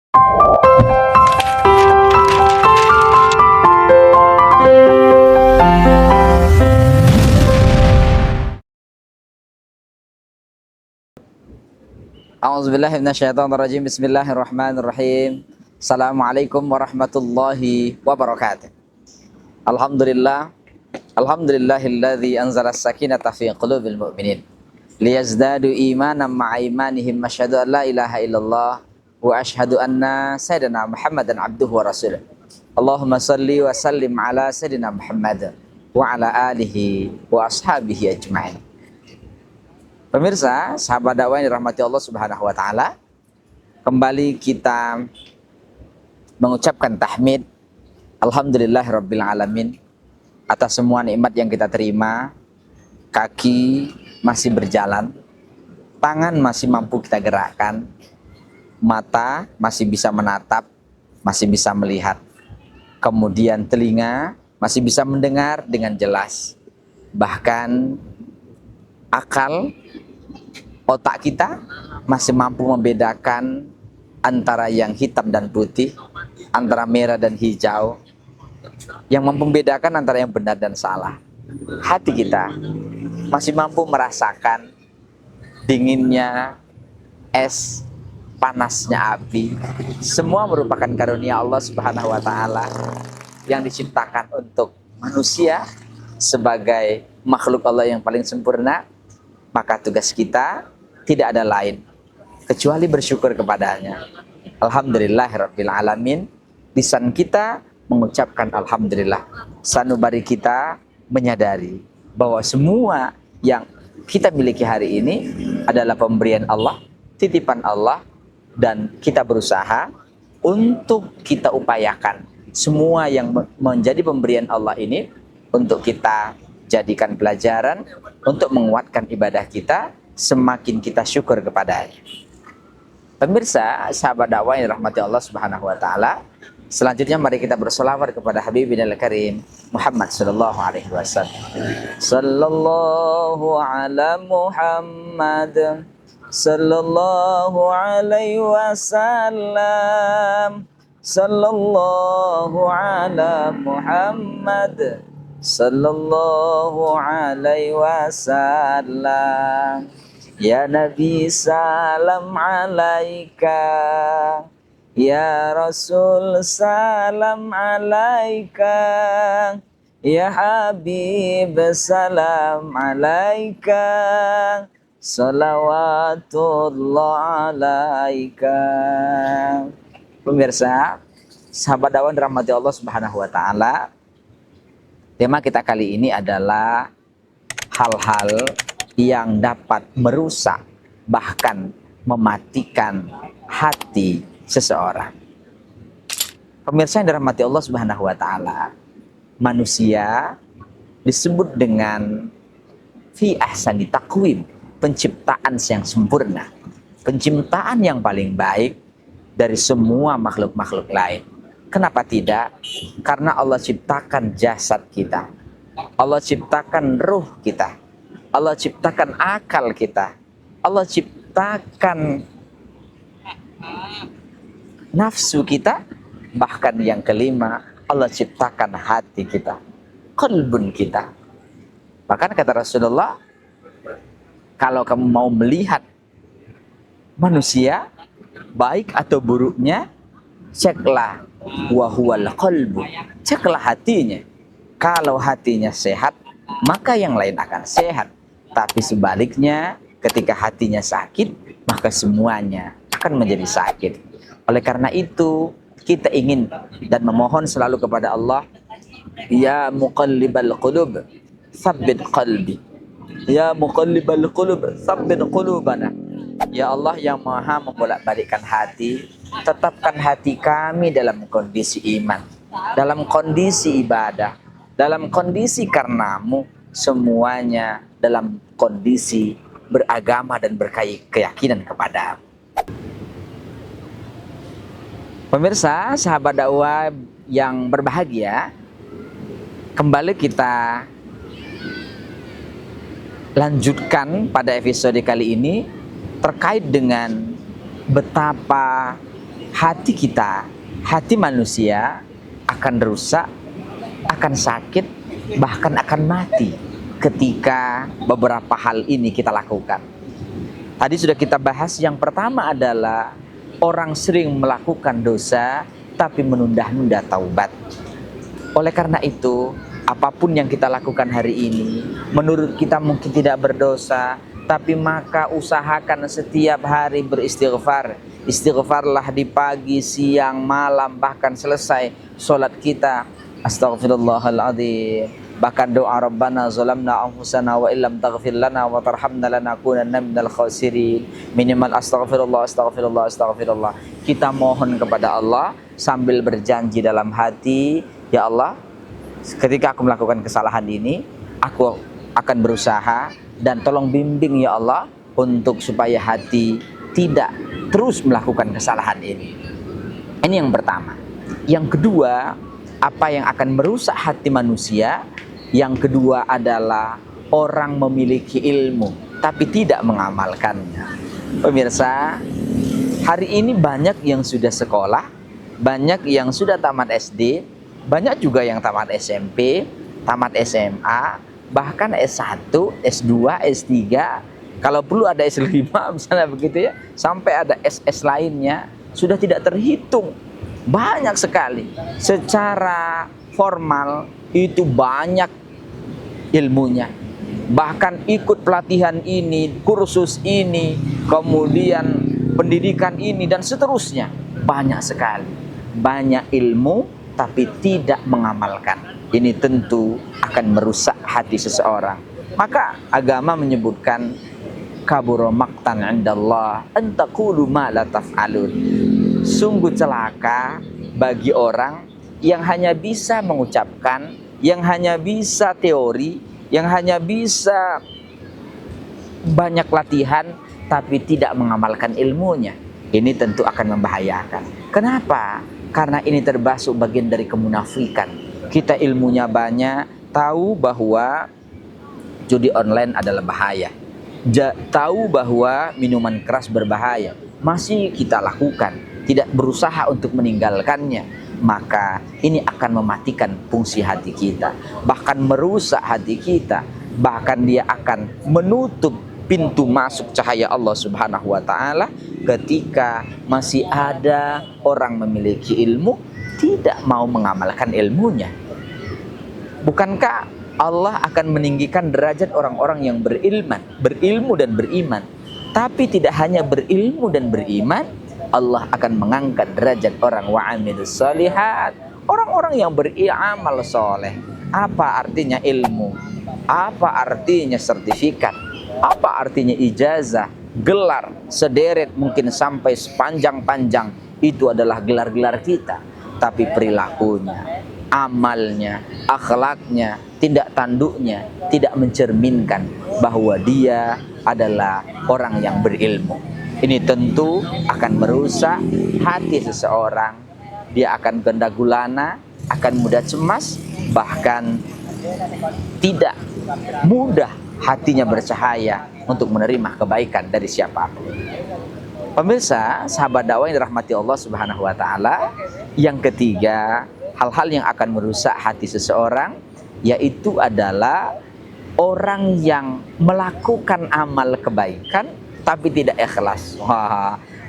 A'udzubillahi minasyaitonirrajim. Bismillahirrahmanirrahim. Assalamualaikum warahmatullahi wabarakatuh. Alhamdulillah. Alhamdulillahilladzi anzala as-sakinata fi qulubil mu'minin liyazdadu imanan ma'a imanihim. Asyhadu an la ilaha illallah wa asyhadu anna sayyidina Muhammadan abduhu wa rasuluh. Allahumma shalli wa sallim ala sayyidina Muhammad wa ala alihi wa ashabihi ajma'in. Pemirsa, sahabat dakwah yang dirahmati Allah Subhanahu wa taala, kembali kita mengucapkan tahmid alhamdulillahirabbil alamin atas semua nikmat yang kita terima. Kaki masih berjalan, tangan masih mampu kita gerakkan, mata masih bisa menatap, masih bisa melihat, kemudian telinga masih bisa mendengar dengan jelas, bahkan akal, otak kita masih mampu membedakan antara yang hitam dan putih, antara merah dan hijau, yang mampu membedakan antara yang benar dan salah. Hati kita masih mampu merasakan dinginnya es, panasnya api. Semua merupakan karunia Allah Subhanahu wa taala yang diciptakan untuk manusia sebagai makhluk Allah yang paling sempurna. Maka tugas kita tidak ada lain kecuali bersyukur kepadanya. Alhamdulillahirabbil alamin. Lisan kita mengucapkan alhamdulillah. Sanubari kita menyadari bahwa semua yang kita miliki hari ini adalah pemberian Allah, titipan Allah, dan kita berusaha untuk kita upayakan semua yang menjadi pemberian Allah ini untuk kita jadikan pelajaran untuk menguatkan ibadah kita, semakin kita syukur kepadanya. Pemirsa, sahabat dakwah yang dirahmati Allah Subhanahu wa taala, selanjutnya mari kita bersolawat kepada Habibinal Karim Muhammad sallallahu alaihi wasallam. Sallallahu ala Muhammad sallallahu alaihi wasallam. Sallallahu ala Muhammad sallallahu alaihi wasallam. Ya Nabi salam alaika, ya Rasul salam alaika, ya Habib salam alaika, salawatullah alaika. Pemirsa, sahabat dakwah dirahmati Allah Subhanahu wa taala, tema kita kali ini adalah hal-hal yang dapat merusak, bahkan mematikan hati seseorang. Pemirsa yang dirahmati Allah Subhanahu wa taala, manusia disebut dengan fi ahsani taqwim, penciptaan yang sempurna, penciptaan yang paling baik dari semua makhluk-makhluk lain. Kenapa tidak? Karena Allah ciptakan jasad kita, Allah ciptakan ruh kita, Allah ciptakan akal kita, Allah ciptakan nafsu kita, bahkan yang kelima, Allah ciptakan hati kita, qalbun kita. Bahkan kata Rasulullah, kalau kamu mau melihat manusia baik atau buruknya, ceklah wahuwal qalbu, ceklah hatinya. Kalau hatinya sehat, maka yang lain akan sehat. Tapi sebaliknya, ketika hatinya sakit, maka semuanya akan menjadi sakit. Oleh karena itu, kita ingin dan memohon selalu kepada Allah, ya muqallibal qulub, tsabbit qalbi. Ya muqallibal qulub, tsabbit qulubana. Ya Allah yang maha membolak-balikkan hati, tetapkan hati kami dalam kondisi iman, dalam kondisi ibadah, dalam kondisi karenamu, semuanya dalam kondisi beragama dan berkeyakinan kepadamu. Pemirsa, sahabat dakwah yang berbahagia, kembali kita lanjutkan pada episode kali ini terkait dengan betapa hati kita, hati manusia akan rusak, akan sakit, bahkan akan mati ketika beberapa hal ini kita lakukan. Tadi sudah kita bahas, yang pertama adalah orang sering melakukan dosa tapi menunda-nunda taubat. Oleh karena itu, apapun yang kita lakukan hari ini, menurut kita mungkin tidak berdosa, tapi maka usahakan setiap hari beristighfar. Istighfarlah di pagi, siang, malam, bahkan selesai sholat kita. Astaghfirullahaladzim. Bahkan doa Rabbana zalamna anfusana wa illam taghfir lana wa tarhamna lanakunanna minal khasirin. Minimal astagfirullah, astagfirullah, astagfirullah. Kita mohon kepada Allah sambil berjanji dalam hati, ya Allah, ketika aku melakukan kesalahan ini, aku akan berusaha dan tolong bimbing ya Allah untuk supaya hati tidak terus melakukan kesalahan ini. Ini yang pertama. Yang kedua, apa yang akan merusak hati manusia? Yang kedua adalah orang memiliki ilmu tapi tidak mengamalkannya. Pemirsa, hari ini banyak yang sudah sekolah, banyak yang sudah tamat SD, banyak juga yang tamat SMP, tamat SMA, bahkan S1, S2, S3, kalau perlu ada S5 misalnya begitu ya, sampai ada SS lainnya, sudah tidak terhitung. Banyak sekali. Secara formal itu banyak ilmunya. Bahkan ikut pelatihan ini, kursus ini, kemudian pendidikan ini, dan seterusnya. Banyak sekali. Banyak ilmu tapi tidak mengamalkan. Ini tentu akan merusak hati seseorang. Maka agama menyebutkan kabura maqtan 'indallah an taqulu ma la taf'alun. Sungguh celaka bagi orang yang hanya bisa mengucapkan, yang hanya bisa teori, yang hanya bisa banyak latihan tapi tidak mengamalkan ilmunya. Ini tentu akan membahayakan. Kenapa? Karena ini termasuk bagian dari kemunafikan. Kita ilmunya banyak, tahu bahwa judi online adalah bahaya, tahu bahwa minuman keras berbahaya, masih kita lakukan, tidak berusaha untuk meninggalkannya. Maka ini akan mematikan fungsi hati kita, bahkan merusak hati kita, bahkan dia akan menutup pintu masuk cahaya Allah Subhanahu wa Ta'ala. Ketika masih ada orang memiliki ilmu tidak mau mengamalkan ilmunya. Bukankah Allah akan meninggikan derajat orang-orang yang berilmu dan beriman? Tapi tidak hanya berilmu dan beriman, Allah akan mengangkat derajat orang wa'amilus shalihat, orang-orang yang beramal soleh. Apa artinya ilmu? Apa artinya sertifikat? Apa artinya ijazah, gelar, sederet mungkin sampai sepanjang-panjang? Itu adalah gelar-gelar kita. Tapi perilakunya, amalnya, akhlaknya, tindak tanduknya tidak mencerminkan bahwa dia adalah orang yang berilmu. Ini tentu akan merusak hati seseorang. Dia akan gonta gulana, akan mudah cemas, bahkan tidak mudah hatinya bercahaya untuk menerima kebaikan dari siapapun. Pemirsa, sahabat dakwah yang dirahmati Allah Subhanahu wa Ta'ala, yang ketiga, hal-hal yang akan merusak hati seseorang yaitu adalah orang yang melakukan amal kebaikan tapi tidak ikhlas.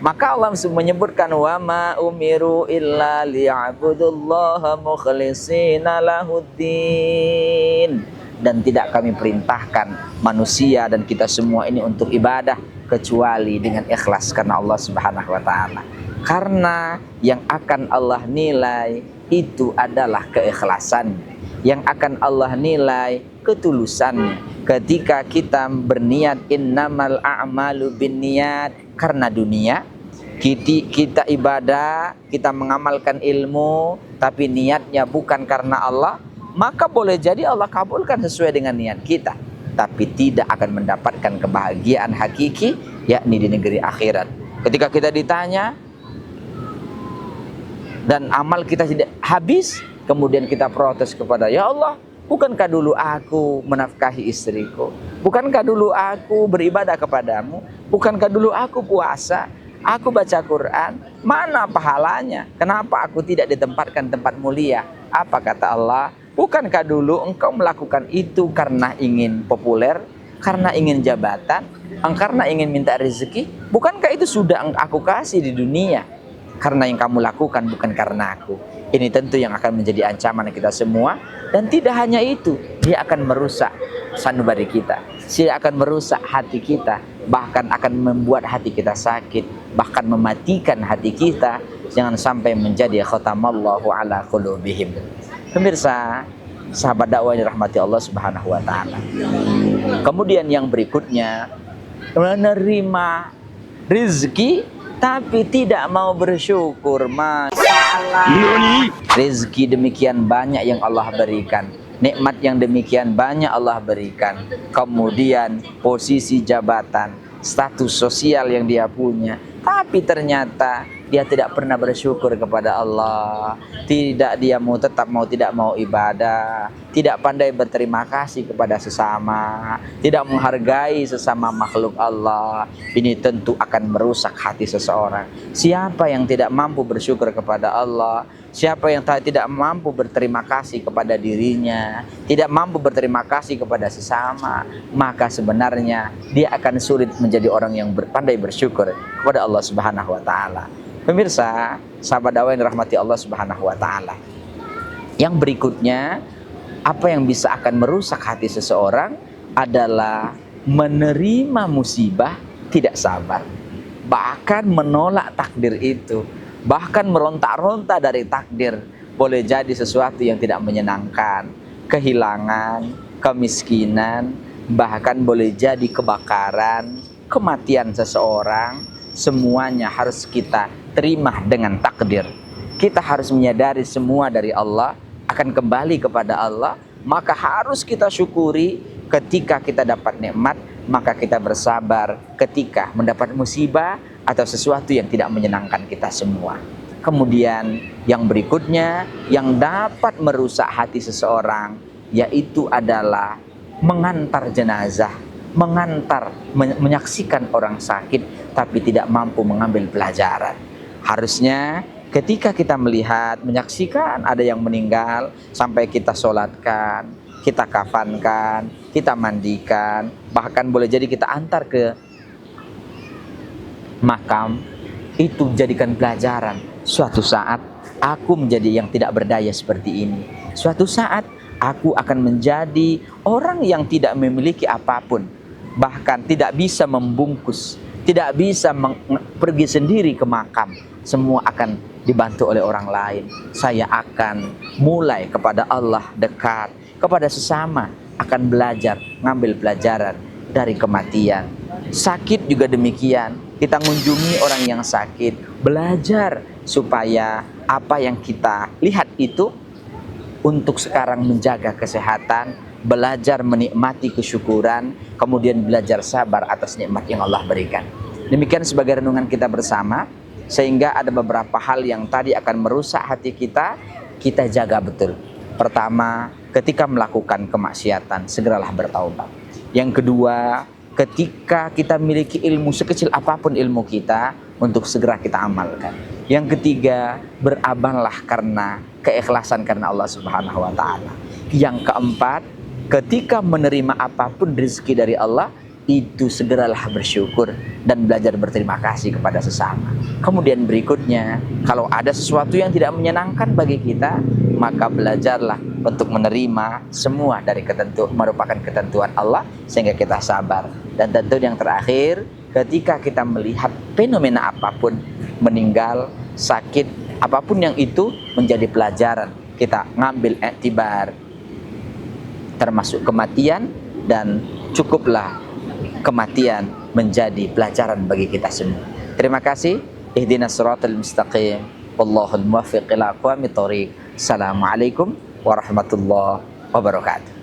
Maka Allah menyebutkan wa ma umiru illa liya'budullaha mukhlishina lahuddin, dan tidak kami perintahkan manusia dan kita semua ini untuk ibadah kecuali dengan ikhlas karena Allah Subhanahu wa Ta'ala. Karena yang akan Allah nilai itu adalah keikhlasan, yang akan Allah nilai ketulusannya. Ketika kita berniat innamal a'malu binniyat, karena dunia, kita ibadah, kita mengamalkan ilmu, tapi niatnya bukan karena Allah, maka boleh jadi Allah kabulkan sesuai dengan niat kita, tapi tidak akan mendapatkan kebahagiaan hakiki, yakni di negeri akhirat. Ketika kita ditanya dan amal kita tidak habis, kemudian kita protes kepada ya Allah, bukankah dulu aku menafkahi istriku? Bukankah dulu aku beribadah kepadamu? Bukankah dulu aku puasa? Aku baca Quran, mana pahalanya? Kenapa aku tidak ditempatkan tempat mulia? Apa kata Allah? Bukankah dulu engkau melakukan itu karena ingin populer, karena ingin jabatan, karena ingin minta rezeki? Bukankah itu sudah aku kasih di dunia? Karena yang kamu lakukan bukan karena aku. Ini tentu yang akan menjadi ancaman kita semua. Dan tidak hanya itu, dia akan merusak sanubari kita, dia akan merusak hati kita, bahkan akan membuat hati kita sakit, bahkan mematikan hati kita. Jangan sampai menjadi khatamallahu ala qulubihim. Pemirsa, sahabat dakwah yang dirahmati Allah Subhanahu wa taala. Kemudian yang berikutnya, menerima rezeki tapi tidak mau bersyukur. Masalah. Rezeki demikian banyak yang Allah berikan, nikmat yang demikian banyak Allah berikan, kemudian posisi jabatan, status sosial yang dia punya, tapi ternyata dia tidak pernah bersyukur kepada Allah. Tidak, dia tidak mau ibadah, tidak pandai berterima kasih kepada sesama, tidak menghargai sesama makhluk Allah. Ini tentu akan merusak hati seseorang. Siapa yang tidak mampu bersyukur kepada Allah, siapa yang tidak mampu berterima kasih kepada dirinya, tidak mampu berterima kasih kepada sesama, maka sebenarnya dia akan sulit menjadi orang yang pandai bersyukur kepada Allah Subhanahu wa taala. Pemirsa, sahabat dakwah yang dirahmati Allah Subhanahu wa taala. Yang berikutnya, apa yang bisa akan merusak hati seseorang adalah menerima musibah tidak sabar, bahkan menolak takdir itu, bahkan meronta-ronta dari takdir. Boleh jadi sesuatu yang tidak menyenangkan, kehilangan, kemiskinan, bahkan boleh jadi kebakaran, kematian seseorang. Semuanya harus kita terima dengan takdir. Kita harus menyadari semua dari Allah, akan kembali kepada Allah. Maka harus kita syukuri ketika kita dapat nikmat, maka kita bersabar ketika mendapat musibah atau sesuatu yang tidak menyenangkan kita semua. Kemudian yang berikutnya yang dapat merusak hati seseorang, yaitu adalah mengantar jenazah, menyaksikan orang sakit tapi tidak mampu mengambil pelajaran. Harusnya ketika kita melihat, menyaksikan ada yang meninggal, sampai kita sholatkan, kita kafankan, kita mandikan, bahkan boleh jadi kita antar ke makam, itu jadikan pelajaran. Suatu saat aku menjadi yang tidak berdaya seperti ini. Suatu saat aku akan menjadi orang yang tidak memiliki apapun, bahkan tidak bisa membungkus, tidak bisa pergi sendiri ke makam. Semua akan dibantu oleh orang lain. Saya akan mulai kepada Allah dekat, kepada sesama, akan belajar, ngambil pelajaran dari kematian. Sakit juga demikian. Kita mengunjungi orang yang sakit, belajar supaya apa yang kita lihat itu untuk sekarang menjaga kesehatan, belajar menikmati kesyukuran, kemudian belajar sabar atas nikmat yang Allah berikan. Demikian sebagai renungan kita bersama, sehingga ada beberapa hal yang tadi akan merusak hati kita, kita jaga betul. Pertama, ketika melakukan kemaksiatan, segeralah bertaubat. Yang kedua, ketika kita memiliki ilmu sekecil apapun ilmu kita, untuk segera kita amalkan. Yang ketiga, beramallah karena keikhlasan karena Allah Subhanahu wa taala. Yang keempat, ketika menerima apapun rezeki dari Allah, itu segeralah bersyukur dan belajar berterima kasih kepada sesama. Kemudian berikutnya, kalau ada sesuatu yang tidak menyenangkan bagi kita, maka belajarlah untuk menerima semua dari merupakan ketentuan Allah, sehingga kita sabar. Dan tentu yang terakhir, ketika kita melihat fenomena apapun, meninggal, sakit, apapun yang itu menjadi pelajaran, kita ngambil iktibar, termasuk kematian, dan cukuplah kematian menjadi pelajaran bagi kita semua. Terima kasih. Ihdinas siratal mustaqim. Wallahul muwaffiq ila aqwamit thoriq. Assalamualaikum warahmatullahi wabarakatuh.